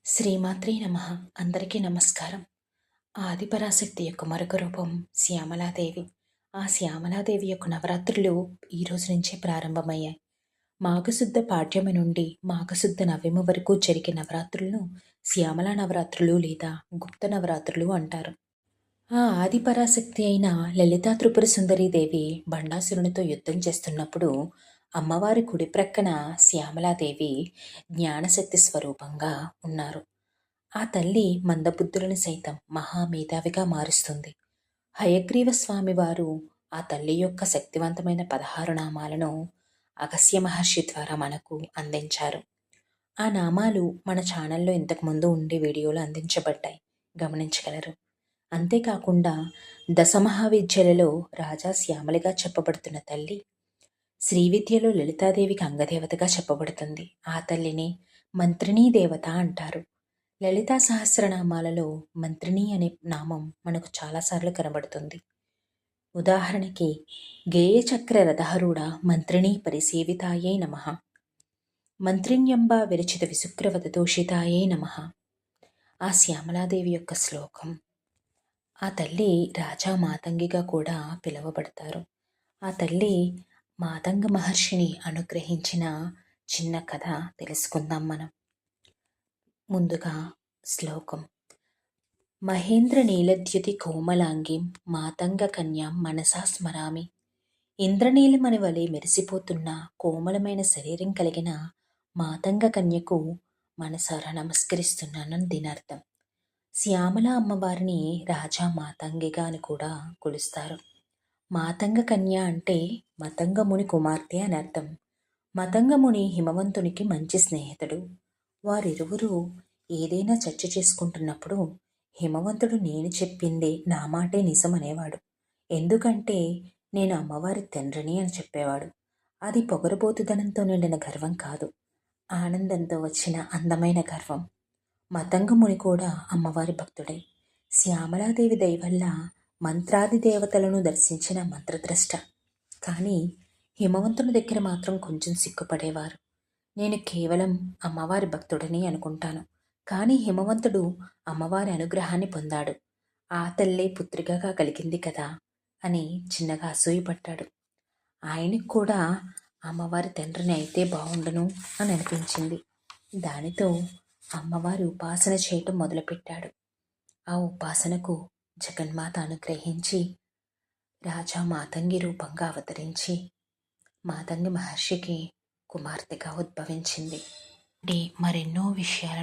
శ్రీమాత్రే నమః. అందరికీ నమస్కారం. ఆదిపరాశక్తి యొక్క మరొక రూపం శ్యామలాదేవి. ఆ శ్యామలాదేవి యొక్క నవరాత్రులు ఈ రోజు నుంచే ప్రారంభమయ్యాయి. మాఘశుద్ధ పాడ్యమి నుండి మాఘశుద్ధ నవమి వరకు జరిగే నవరాత్రులను శ్యామలా నవరాత్రులు లేదా గుప్త నవరాత్రులు అంటారు. ఆ ఆదిపరాశక్తి అయిన లలితా త్రిపుర సుందరీదేవి బండాసురునితో యుద్ధం చేస్తున్నప్పుడు అమ్మవారి కుడి ప్రక్కన శ్యామలాదేవి జ్ఞానశక్తి స్వరూపంగా ఉన్నారు. ఆ తల్లి మందబుద్ధులను సైతం మహామేధావిగా మారుస్తుంది. హయగ్రీవ స్వామివారు ఆ తల్లి యొక్క శక్తివంతమైన 16 నామాలను అగస్త్య మహర్షి ద్వారా మనకు అందించారు. ఆ నామాలు మన ఛానల్లో ఇంతకుముందు ఉండే వీడియోలు అందించబడ్డాయి, గమనించగలరు. అంతేకాకుండా దశమహావిద్యలలో రాజా శ్యామలిగా చెప్పబడుతున్న తల్లి శ్రీ విద్యలో లలితాదేవికి అంగదేవతగా చెప్పబడుతుంది. ఆ తల్లిని మంత్రిణీ దేవత అంటారు. లలితా సహస్రనామాలలో మంత్రిణి అనే నామం మనకు చాలాసార్లు కనబడుతుంది. ఉదాహరణకి గేయచక్ర రథహరూఢ మంత్రిణీ పరిసేవితాయే నమః, మంత్రిణ్యంబ విరచిత విశుక్రవద దోషితాయే నమః. ఆ శ్యామలాదేవి యొక్క శ్లోకం. ఆ తల్లి రాజా మాతంగిగా కూడా పిలువబడతారు. ఆ తల్లి మాతంగ మహర్షిని అనుగ్రహించిన చిన్న కథ తెలుసుకుందాం మనం. ముందుగా శ్లోకం. మహేంద్ర నీలద్యుతి కోమలాంగిం మాతంగ కన్యాం మనసా స్మరామి. ఇంద్రనీలమణి వలె మెరిసిపోతున్న కోమలమైన శరీరం కలిగిన మాతంగ కన్యకు మనసారా నమస్కరిస్తున్నానని దీనర్థం. శ్యామల అమ్మవారిని రాజా మాతంగిగా అని కూడా కొలుస్తారు. మాతంగ కన్య అంటే మతంగముని కుమార్తె అని అర్థం. మతంగముని హిమవంతునికి మంచి స్నేహితుడు. వారిరువురు ఏదైనా చర్చ చేసుకుంటున్నప్పుడు హిమవంతుడు నేను చెప్పిందే నా మాటే నిజమనేవాడు. ఎందుకంటే నేను అమ్మవారి తండ్రిని అని చెప్పేవాడు. అది పొగరబోతుదనంతో నిండిన గర్వం కాదు, ఆనందంతో వచ్చిన అందమైన గర్వం. మతంగముని కూడా అమ్మవారి భక్తుడే. శ్యామలాదేవి దయవల్ల మంత్రాది దేవతలను దర్శించిన మంత్రద్రష్ట. కానీ హిమవంతుని దగ్గర మాత్రం కొంచెం సిగ్గుపడేవారు. నేను కేవలం అమ్మవారి భక్తుడని అనుకుంటాను, కానీ హిమవంతుడు అమ్మవారి అనుగ్రహాన్ని పొందాడు, ఆ తల్లే పుత్రికగా కలిగింది కదా అని చిన్నగా అసూయపడ్డాడు. ఆయనకు కూడా అమ్మవారి తండ్రిని అయితే బాగుండును అని అనిపించింది. దానితో అమ్మవారి ఉపాసన చేయటం మొదలుపెట్టాడు. ఆ ఉపాసనకు జగన్మాత అనుగ్రహించి రాజా మాతంగి రూపంగా అవతరించి మాతంగి మహర్షికి కుమార్తెగా ఉద్భవించింది. మరెన్నో విషయాలను